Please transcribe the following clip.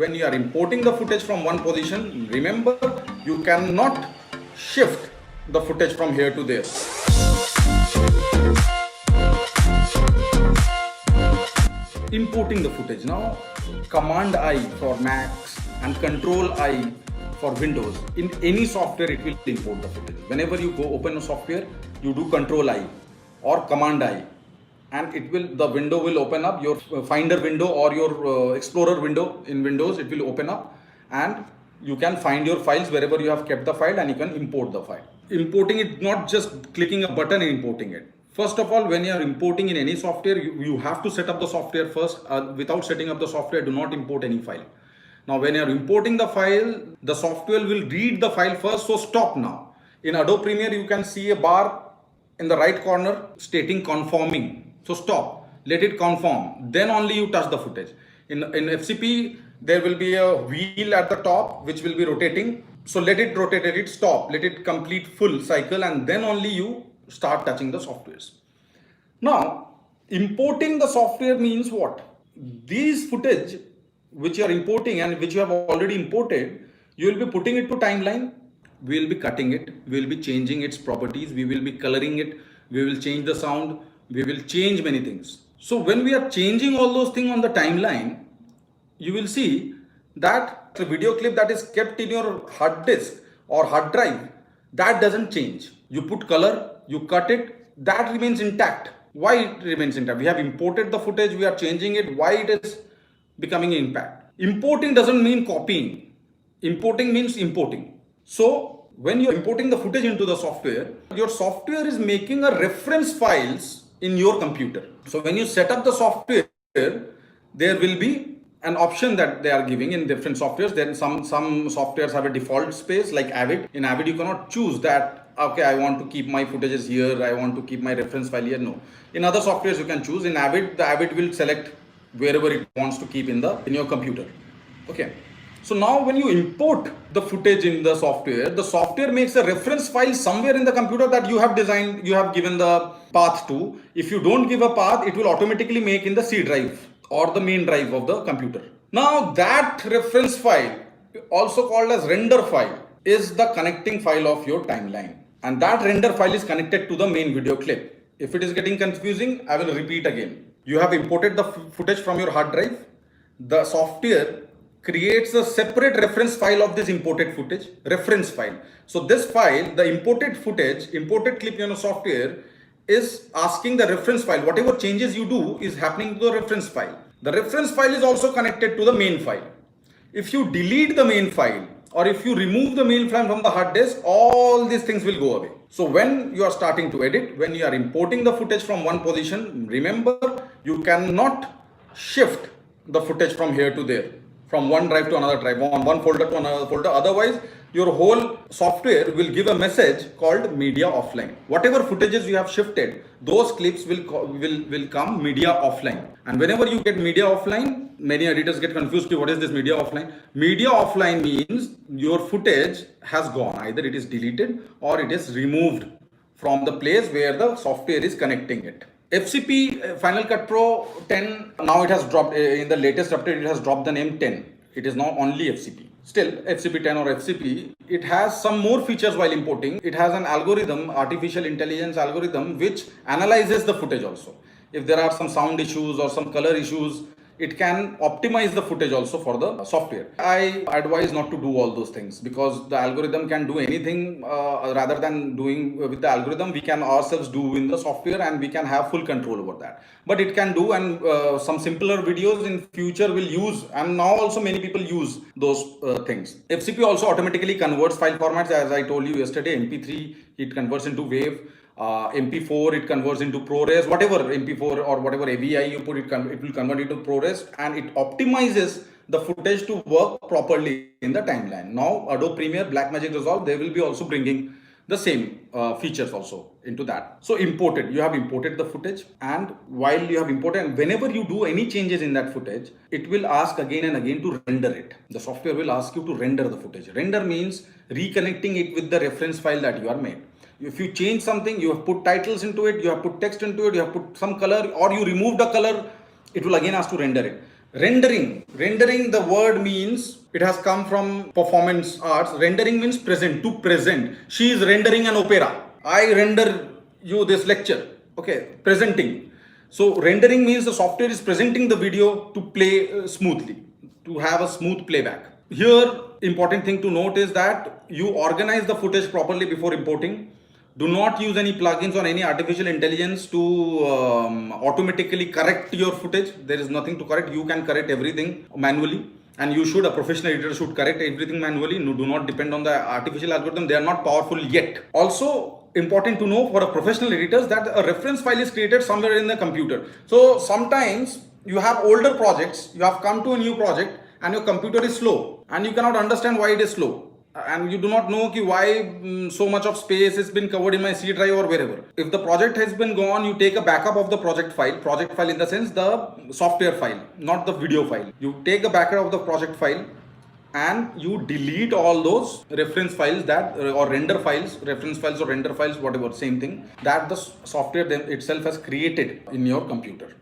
When you are importing the footage from one position, remember you cannot shift the footage from here to there. Importing the footage now, Command I for Macs and Control I for Windows. In any software it will import the footage. Whenever you go open a software, you do Control I or Command I, and the window will open up, your Finder window or your Explorer window in Windows, it will open up and you can find your files wherever you have kept the file and you can import the file. Importing it, not just clicking a button and importing it. First of all, when you are importing in any software, you have to set up the software first. Without setting up the software, do not import any file. Now, when you are importing the file, the software will read the file first, so stop now. In Adobe Premiere, you can see a bar in the right corner stating conforming. So stop, let it conform, then only you touch the footage. In FCP, there will be a wheel at the top which will be rotating. So let it rotate, let it stop, let it complete full cycle, and then only you start touching the softwares. Now, importing the software means what? These footage which you are importing and which you have already imported, you will be putting it to timeline. We will be cutting it, we will be changing its properties, we will be coloring it, we will change the sound, we will change many things. So when we are changing all those things on the timeline, you will see that the video clip that is kept in your hard disk or hard drive, that doesn't change. You put color, you cut it, that remains intact. Why it remains intact? We have imported the footage, we are changing it. Why it is becoming impact? Importing doesn't mean copying. Importing means importing. So when you're importing the footage into the software, your software is making a reference files in your computer. So when you set up the software, there will be an option that they are giving in different softwares. Then some softwares have a default space like Avid. In Avid, you cannot choose that, okay, I want to keep my footages here, I want to keep my reference file here. No. In other softwares, you can choose. In Avid, the Avid will select wherever it wants to keep in your computer. Okay. So now when you import the footage in the software makes a reference file somewhere in the computer that you have designed, you have given the path to. If you don't give a path, it will automatically make in the C drive or the main drive of the computer. Now that reference file, also called as render file, is the connecting file of your timeline. And that render file is connected to the main video clip. If it is getting confusing, I will repeat again. You have imported the footage from your hard drive. The software creates a separate reference file of this imported footage, reference file. So this file, the imported footage, imported clip in your software is asking the reference file. Whatever changes you do is happening to the reference file. The reference file is also connected to the main file. If you delete the main file or if you remove the main file from the hard disk, all these things will go away. So when you are starting to edit, when you are importing the footage from one position, remember you cannot shift the footage from here to there, from one drive to another drive, one folder to another folder. Otherwise, your whole software will give a message called media offline. Whatever footages you have shifted, those clips will come media offline. And whenever you get media offline, many editors get confused. What is this media offline? Media offline means your footage has gone. Either it is deleted or it is removed from the place where the software is connecting it. FCP Final Cut Pro 10, now it has dropped, in the latest update, it has dropped the name 10. It is now only FCP. Still, FCP 10 or FCP, it has some more features while importing. It has an algorithm, artificial intelligence algorithm, which analyzes the footage also. If there are some sound issues or some color issues, it can optimize the footage also for the software. I advise not to do all those things because the algorithm can do anything. Rather than doing with the algorithm, we can ourselves do in the software and we can have full control over that. But it can do, and some simpler videos in future will use, and now also many people use those things. FCP also automatically converts file formats, as I told you yesterday. MP3 it converts into WAV. MP4 it converts into ProRes, whatever MP4 or whatever AVI you put, it will convert into ProRes, and it optimizes the footage to work properly in the timeline. Now Adobe Premiere, Blackmagic Resolve, they will be also bringing the same features also into that. So you have imported the footage, and while you have imported, and whenever you do any changes in that footage, it will ask again and again to render it. The software will ask you to render the footage. Render means reconnecting it with the reference file that you are made. If you change something, you have put titles into it, you have put text into it, you have put some color, or you remove the color, it will again ask to render it. Rendering, the word means, it has come from performance arts. Rendering means present, to present. She is rendering an opera. I render you this lecture. Okay, presenting. So rendering means the software is presenting the video to play smoothly, to have a smooth playback. Here, important thing to note is that you organize the footage properly before importing. Do not use any plugins or any artificial intelligence to automatically correct your footage. There is nothing to correct. You can correct everything manually, and you should, a professional editor should correct everything manually. No, do not depend on the artificial algorithm. They are not powerful yet. Also, important to know for a professional editors that a reference file is created somewhere in the computer. So sometimes you have older projects, you have come to a new project and your computer is slow and you cannot understand why it is slow. And you do not know why so much of space has been covered in my C drive or wherever. If the project has been gone, you take a backup of the project file in the sense the software file, not the video file. You take a backup of the project file and you delete all those reference files that or render files, reference files or render files, whatever, same thing, that the software itself has created in your computer.